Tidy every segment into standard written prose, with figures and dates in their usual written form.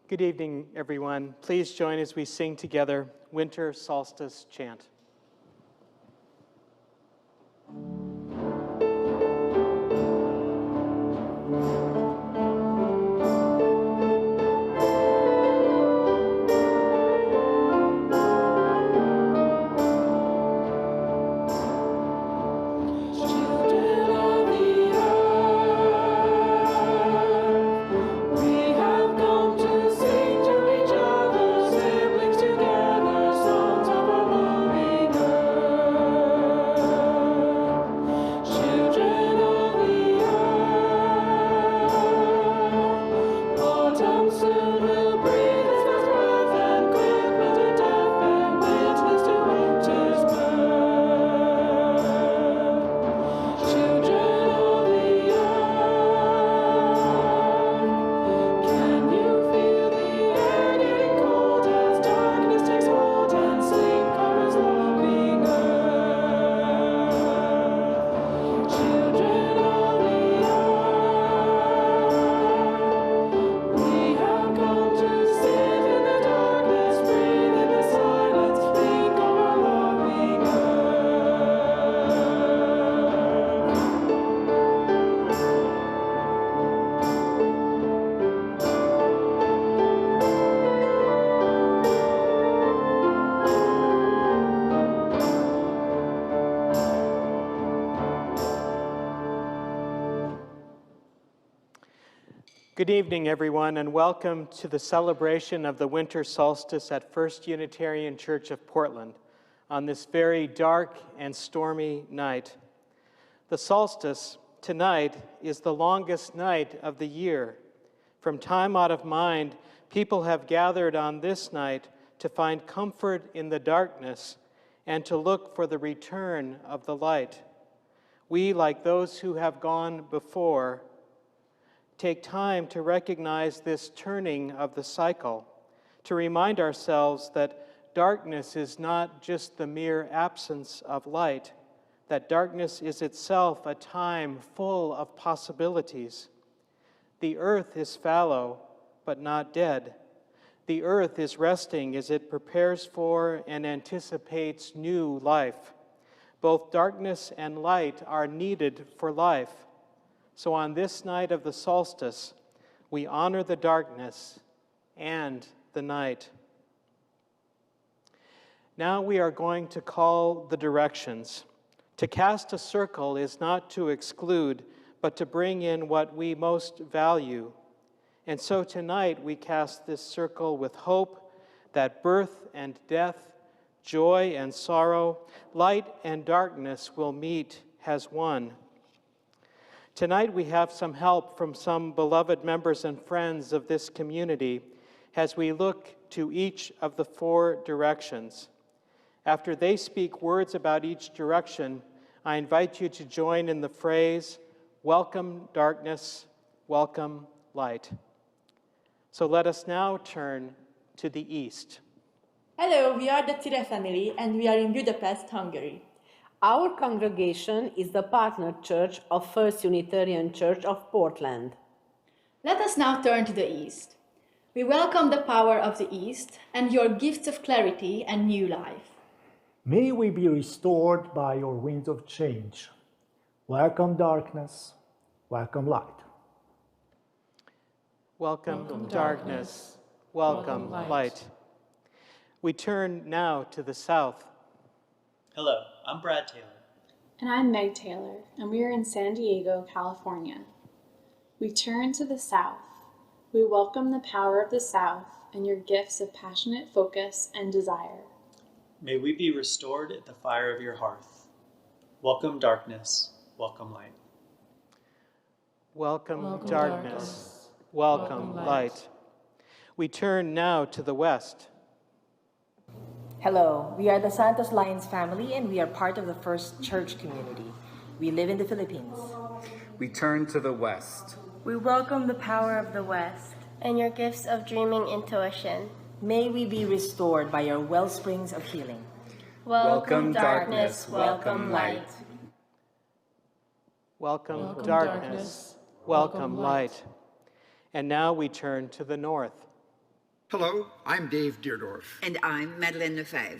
Good evening, everyone. Please join as we sing together Winter Solstice Chant. Good evening, everyone, and welcome to the celebration of the winter solstice at First Unitarian Church of Portland on this very dark and stormy night. The solstice tonight is the longest night of the year. From time out of mind, people have gathered on this night to find comfort in the darkness and to look for the return of the light. We, like those who have gone before, take time to recognize this turning of the cycle, to remind ourselves that darkness is not just the mere absence of light, that darkness is itself a time full of possibilities. The earth is fallow, but not dead. The earth is resting as it prepares for and anticipates new life. Both darkness and light are needed for life. So on this night of the solstice, we honor the darkness and the night. Now we are going to call the directions. To cast a circle is not to exclude, but to bring in what we most value. And so tonight we cast this circle with hope that birth and death, joy and sorrow, light and darkness will meet as one. Tonight we have some help from some beloved members and friends of this community as we look to each of the four directions. After they speak words about each direction, I invite you to join in the phrase, "Welcome darkness, welcome light." So let us now turn to the east. Hello, we are the Tire family and we are in Budapest, Hungary. Our congregation is the partner church of First Unitarian Church of Portland. Let us now turn to the East. We welcome the power of the East and your gifts of clarity and new life. May we be restored by your winds of change. Welcome darkness, welcome light. Welcome darkness, welcome light. We turn now to the south. Hello, I'm Brad Taylor. And I'm Meg Taylor, and we are in San Diego, California. We turn to the South. We welcome the power of the South and your gifts of passionate focus and desire. May we be restored at the fire of your hearth. Welcome darkness, welcome light. Welcome darkness, welcome light. We turn now to the west. Hello, we are the Santos Lions family and we are part of the First Church community. We live in the Philippines. We turn to the west. We welcome the power of the West and your gifts of dreaming intuition. May we be restored by your well springs of healing. Welcome darkness, welcome light. Welcome darkness, welcome light. And now we turn to the north. Hello, I'm Dave Deerdorf. And I'm Madeleine Lefebvre.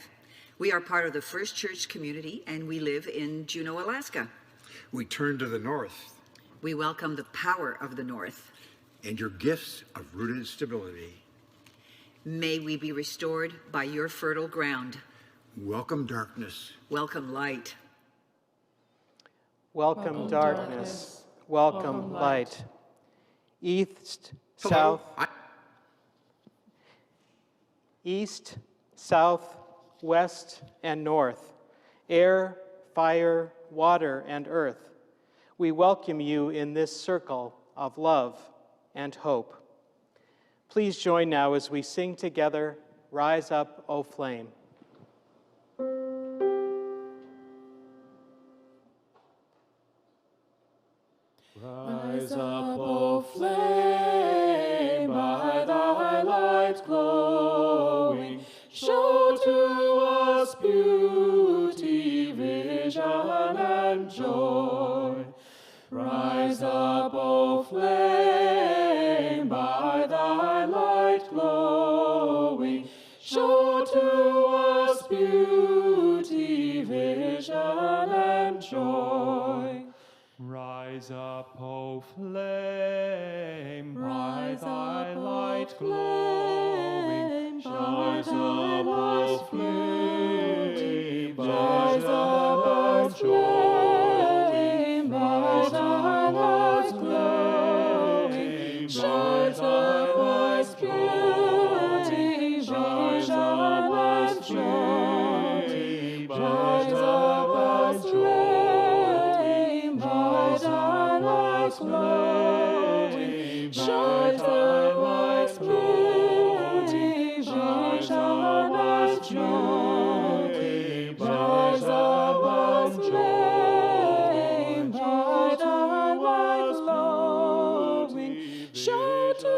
We are part of the First Church community, and we live in Juneau, Alaska. We turn to the north. We welcome the power of the north. And your gifts of rooted stability. May we be restored by your fertile ground. Welcome darkness. Welcome light. Welcome darkness. Welcome light. East, south, east, south, west, and north. Air, fire, water, and earth. We welcome you in this circle of love and hope. Please join now as we sing together, Rise Up, O Flame. Rise up, O flame, by thy light glowing, show to us beauty, vision, and joy. Rise up, O flame, by thy light glowing, show to us beauty, vision, and joy. Rise up, O flame, by thy light glowing, rise up, O flame, by thy light glowing, by thy light glowing, shines up as beauty, shines up as joy, rise up as flame, by thy light glowing, shines up as beauty, shines up as joy, rise up as flame, by thy light glowing, show to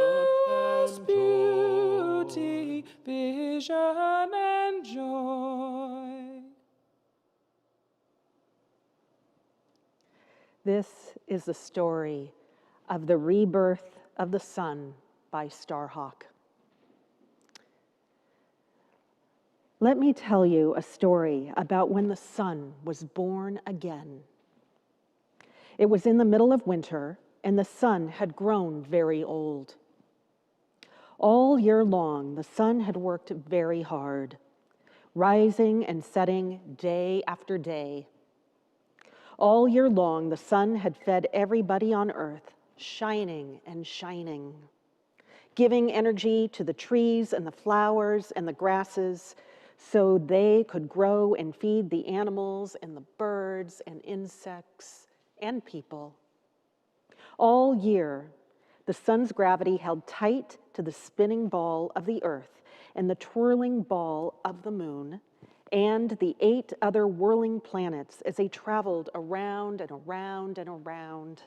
us beauty, vision, and joy. This is the story of the rebirth of the sun by Starhawk. Let me tell you a story about when the sun was born again. It was in the middle of winter, and the sun had grown very old. All year long, the sun had worked very hard, rising and setting day after day. All year long, the sun had fed everybody on earth, shining and shining, giving energy to the trees and the flowers and the grasses so they could grow and feed the animals and the birds and insects and people. All year, the sun's gravity held tight to the spinning ball of the earth and the twirling ball of the moon and the 8 other whirling planets as they traveled around and around and around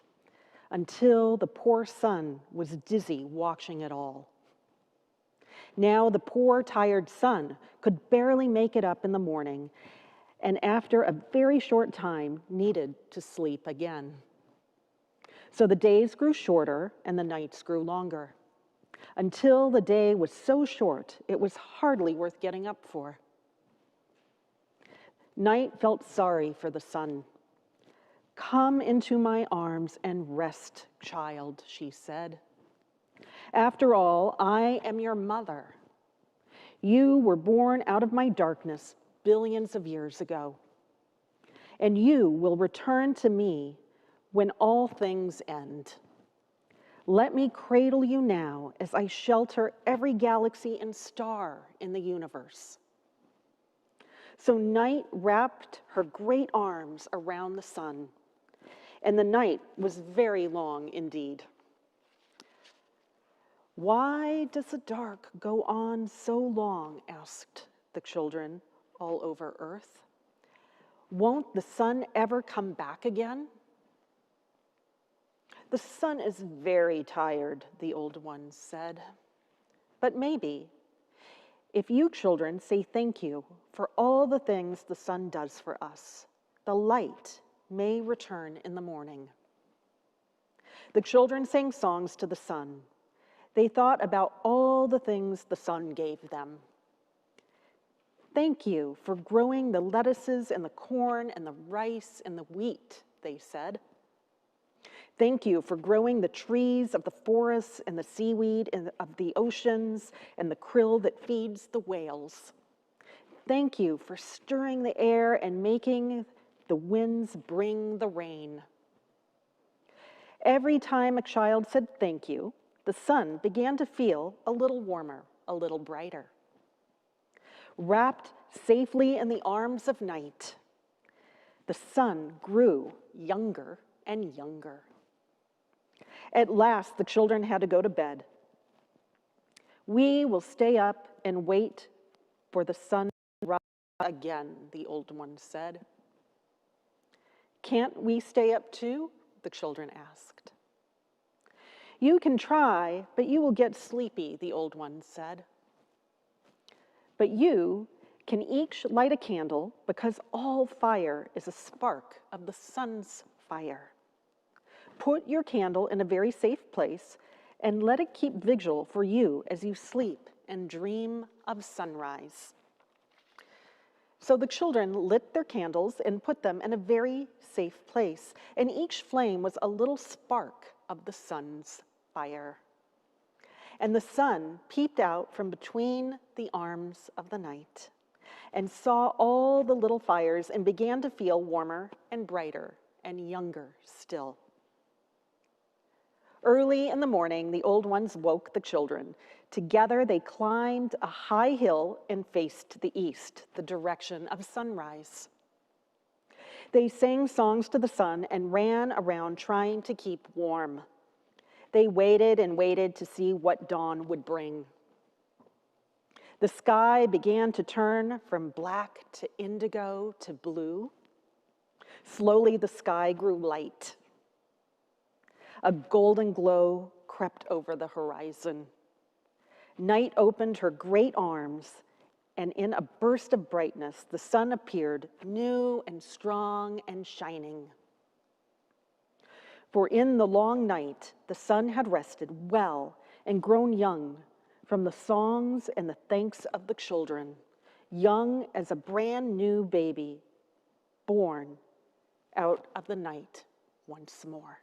until the poor sun was dizzy watching it all. Now the poor, tired sun could barely make it up in the morning, and after a very short time needed to sleep again. So the days grew shorter and the nights grew longer, until the day was so short it was hardly worth getting up for. Night felt sorry for the sun. "Come into my arms and rest, child," she said. "After all, I am your mother. You were born out of my darkness billions of years ago, and you will return to me when all things end. Let me cradle you now as I shelter every galaxy and star in the universe." So night wrapped her great arms around the sun, and the night was very long indeed. "Why does the dark go on so long?" asked the children all over Earth. "Won't the sun ever come back again?" "The sun is very tired," the old ones said. "But maybe, if you children say thank you for all the things the sun does for us, the light may return in the morning." The children sang songs to the sun. They thought about all the things the sun gave them. Thank you for growing the lettuces and the corn and the rice and the wheat, they said. Thank you for growing the trees of the forests and the seaweed of the oceans and the krill that feeds the whales. Thank you for stirring the air and making the winds bring the rain. Every time a child said thank you, the sun began to feel a little warmer, a little brighter. Wrapped safely in the arms of night, the sun grew younger and younger. At last, the children had to go to bed. We will stay up and wait for the sun to rise again, the old one said. Can't we stay up too? The children asked. You can try, but you will get sleepy, the old one said. But you can each light a candle because all fire is a spark of the sun's fire. Put your candle in a very safe place and let it keep vigil for you as you sleep and dream of sunrise. So the children lit their candles and put them in a very safe place, and each flame was a little spark of the sun's fire. And the sun peeped out from between the arms of the night and saw all the little fires and began to feel warmer and brighter and younger still. Early in the morning, the old ones woke the children. Together, they climbed a high hill and faced the east, the direction of sunrise. They sang songs to the sun and ran around trying to keep warm. They waited and waited to see what dawn would bring. The sky began to turn from black to indigo to blue. Slowly, the sky grew light. A golden glow crept over the horizon. Night opened her great arms, and in a burst of brightness, the sun appeared new and strong and shining. For in the long night, the sun had rested well and grown young from the songs and the thanks of the children, young as a brand new baby, born out of the night once more.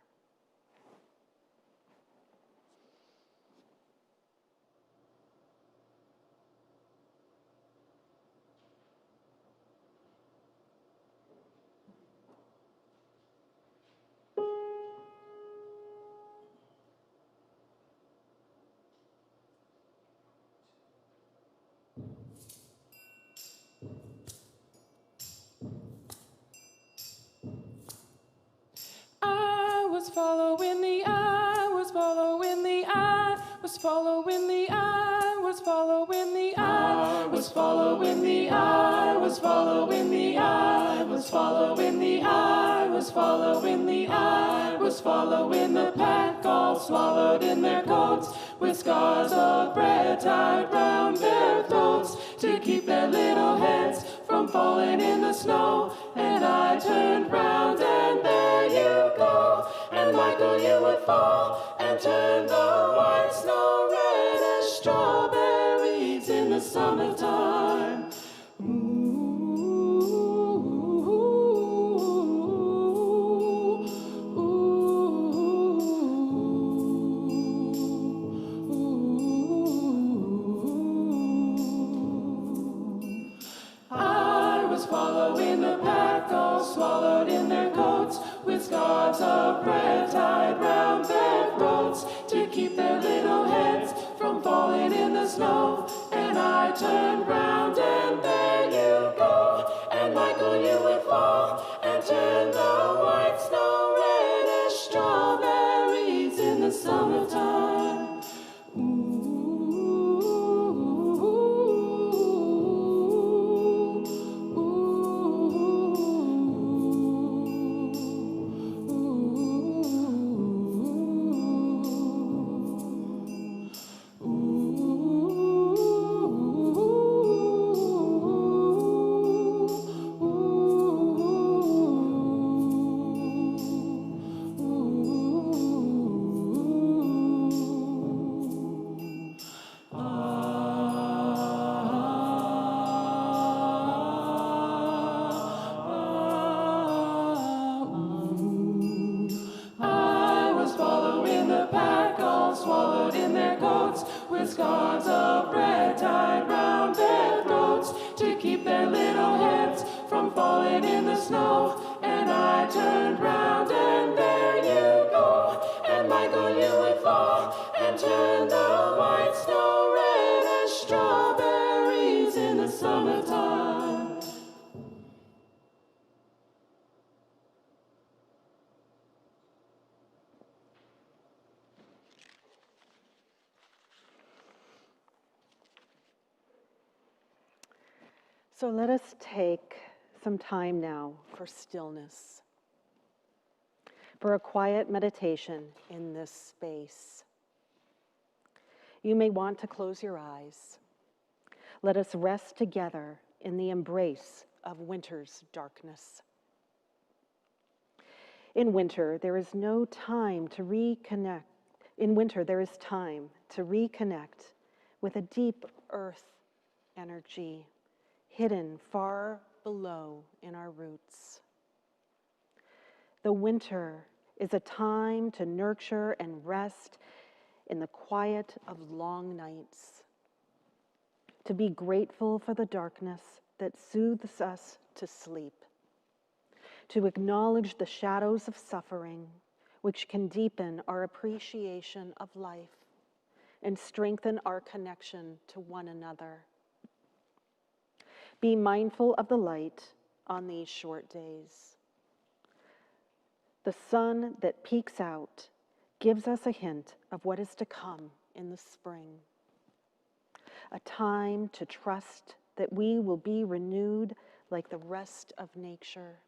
I was following the eye, was following the eye, was following the eye, was following the eye, was following the eye, was following the eye, was following the eye, was following the eye, was following the pack, all swallowed in their coats, with scars of bread tied round their throats, to keep their little heads from falling in the snow. And I turned round and there you go, and Michael, you would fall and turn the white snow red as strawberries in the summertime. Following the pack, all swallowed in their coats, with scarves of bread tied round their throats, to keep their little heads from falling in the snow. And I turned round and there you go, and Michael, you would fall and turn the white snow red as strawberries in the summertime. scones of bread tied round their throats to keep their little heads from falling in the snow. And I turned round and there you go, and Michael, you would fall and turn the white snow red as strawberries in the summertime. So let us take some time now for stillness, for a quiet meditation in this space. You may want to close your eyes. Let us rest together in the embrace of winter's darkness. In winter, there is no time to reconnect. In winter, there is time to reconnect with a deep earth energy hidden far below in our roots. The winter is a time to nurture and rest in the quiet of long nights, to be grateful for the darkness that soothes us to sleep, to acknowledge the shadows of suffering which can deepen our appreciation of life and strengthen our connection to one another. Be mindful of the light on these short days. The sun that peeks out gives us a hint of what is to come in the spring. A time to trust that we will be renewed like the rest of nature.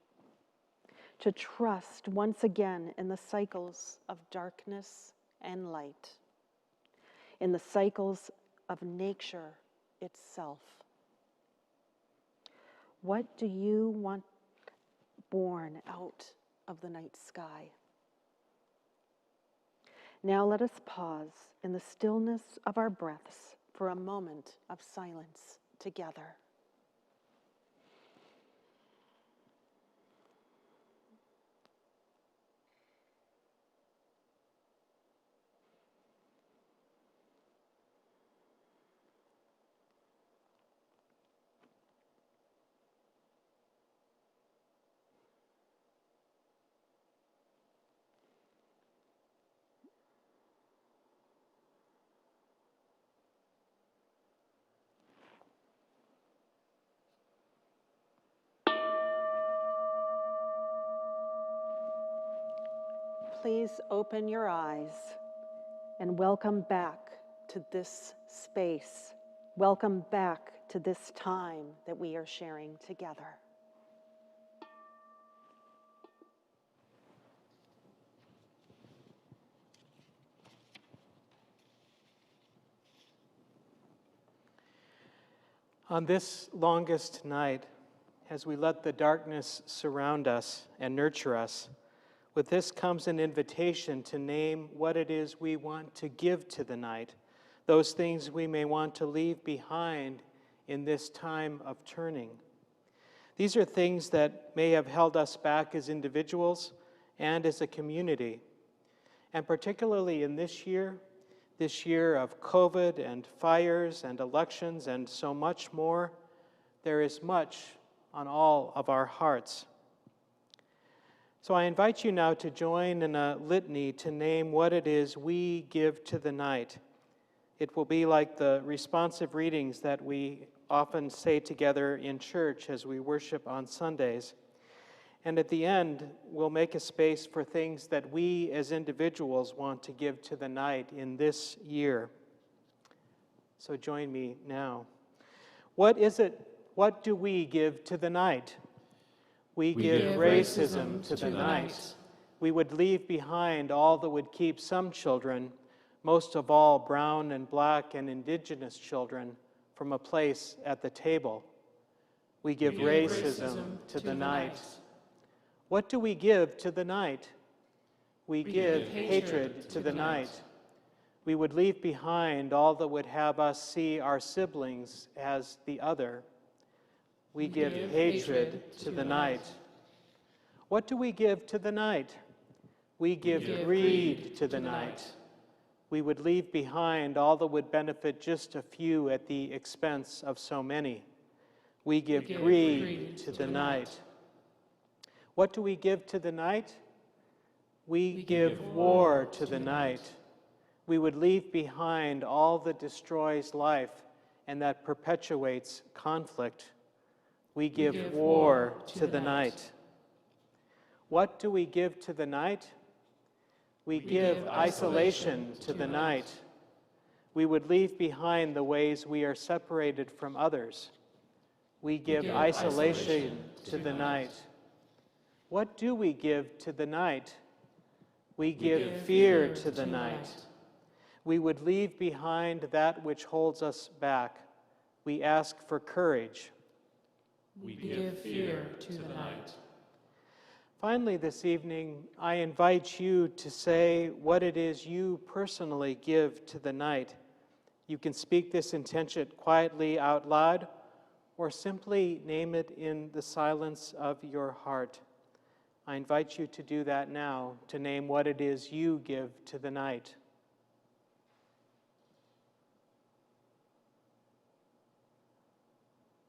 To trust once again in the cycles of darkness and light, in the cycles of nature itself. What do you want born out of the night sky? Now let us pause in the stillness of our breaths for a moment of silence together. Please open your eyes and welcome back to this space. Welcome back to this time that we are sharing together. On this longest night, as we let the darkness surround us and nurture us, with this comes an invitation to name what it is we want to give to the night, those things we may want to leave behind in this time of turning. These are things that may have held us back as individuals and as a community. And particularly in this year of COVID and fires and elections and so much more, there is much on all of our hearts. So I invite you now to join in a litany to name what it is we give to the night. It will be like the responsive readings that we often say together in church as we worship on Sundays. And at the end, we'll make a space for things that we as individuals want to give to the night in this year. So join me now. What do we give to the night? We give racism to the night. We would leave behind all that would keep some children, most of all brown and black and indigenous children, from a place at the table. We give racism to the night. What do we give to the night? We give hatred to the night. We would leave behind all that would have us see our siblings as the other. We give hatred to the night. What do we give to the night? We give greed to the night. we would leave behind all that would benefit just a few at the expense of so many. We give greed to the night. What do we give to the night? We give war to the night. We would leave behind all that destroys life and that perpetuates conflict. We give war to the night. What do we give to the night? We give isolation to the night. We would leave behind the ways we are separated from others. We give isolation to the night. What do we give to the night? We give fear to the night. We would leave behind that which holds us back. We ask for courage. We give fear to the night. Finally, this evening, I invite you to say what it is you personally give to the night. You can speak this intention quietly out loud, or simply name it in the silence of your heart. I invite you to do that now, to name what it is you give to the night.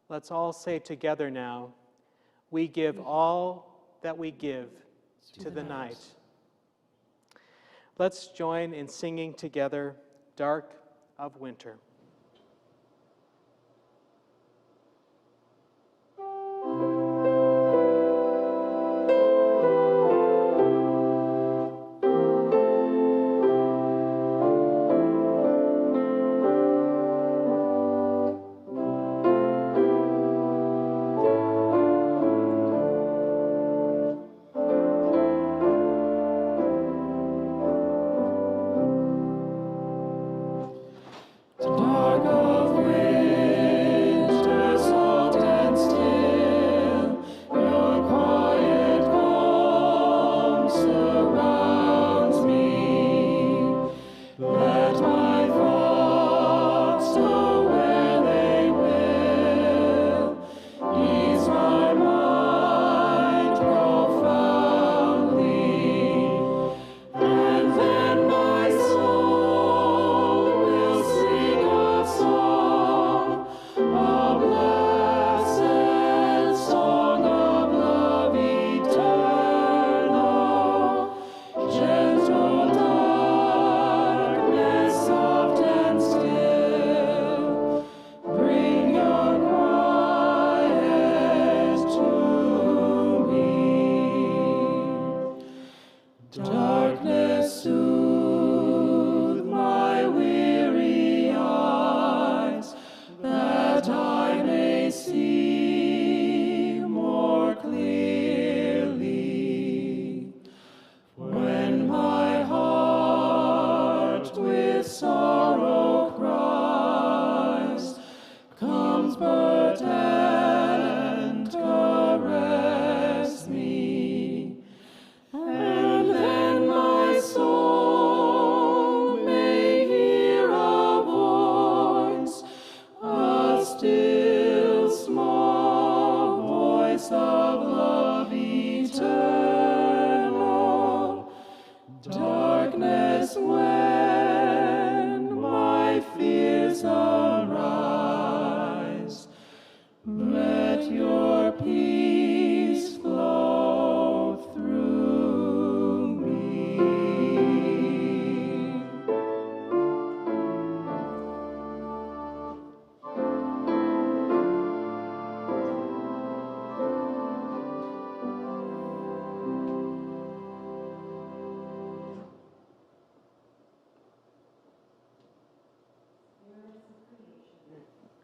Let's all say together now, we give all that we give to the night. Let's join in singing together, Dark of Winter.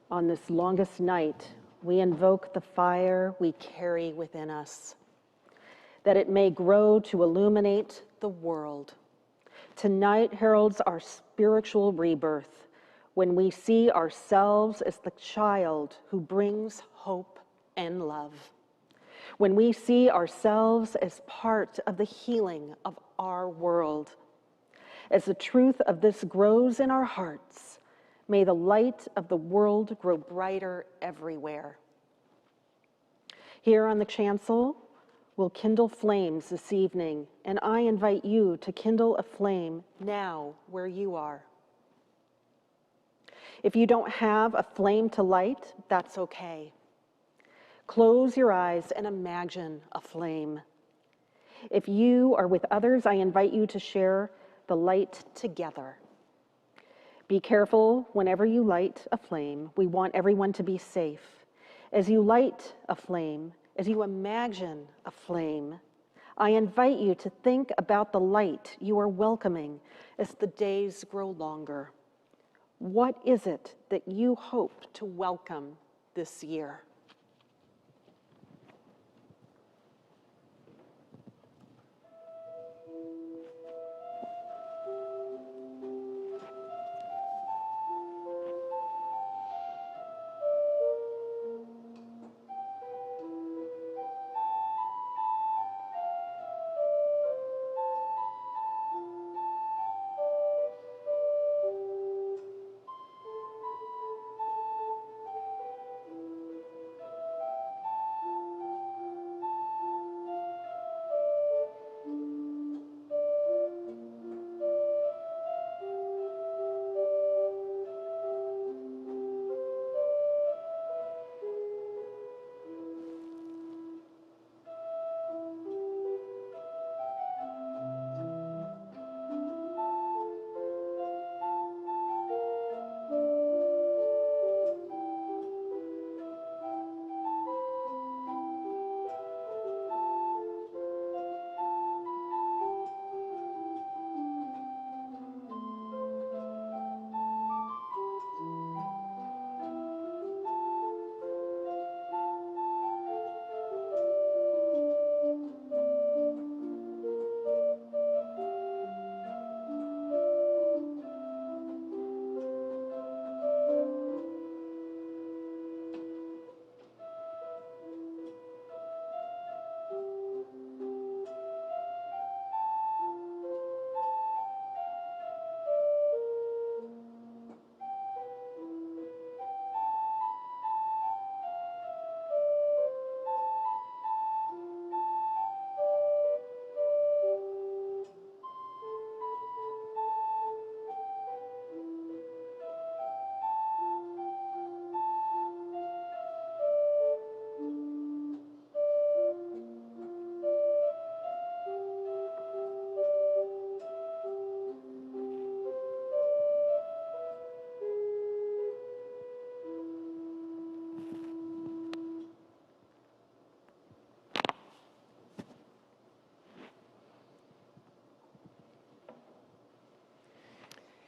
On this longest night, we invoke the fire we carry within us, that it may grow to illuminate the world. Tonight heralds our spiritual rebirth when we see ourselves as the child who brings hope and love, when we see ourselves as part of the healing of our world. As the truth of this grows in our hearts, may the light of the world grow brighter everywhere. Here on the chancel, will kindle flames this evening, and I invite you to kindle a flame now where you are. If you don't have a flame to light, that's okay. Close your eyes and imagine a flame. If you are with others, I invite you to share the light together. Be careful whenever you light a flame. We want everyone to be safe. As you light a flame, as you imagine a flame, I invite you to think about the light you are welcoming as the days grow longer. What is it that you hope to welcome this year?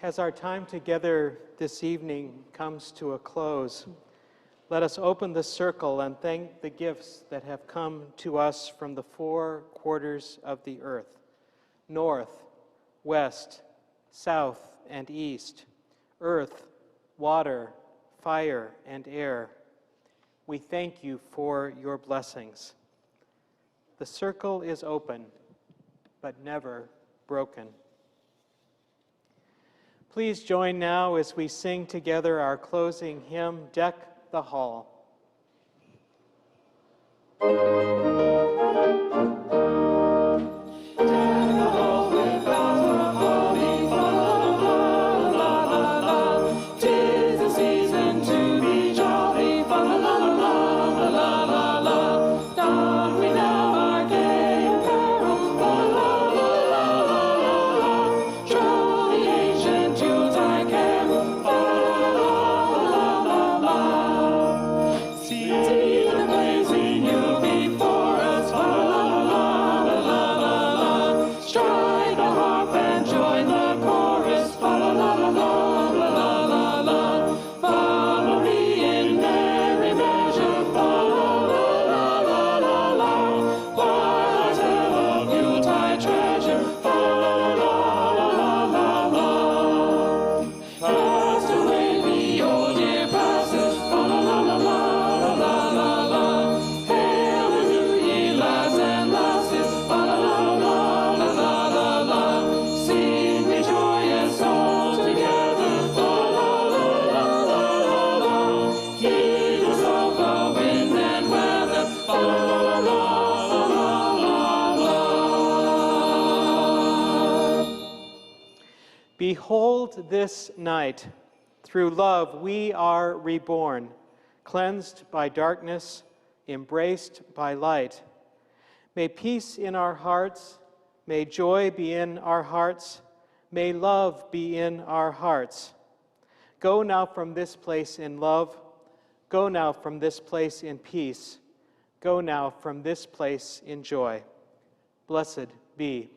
As our time together this evening comes to a close, let us open the circle and thank the gifts that have come to us from the four quarters of the earth: north, west, south, and east, earth, water, fire, and air. We thank you for your blessings. The circle is open, but never broken. Please join now as we sing together our closing hymn, Deck the Hall. See the blazing new before Behold this night, through love we are reborn, cleansed by darkness, embraced by light. May peace in our hearts, may joy be in our hearts, may love be in our hearts. Go now from this place in love, go now from this place in peace, go now from this place in joy. Blessed be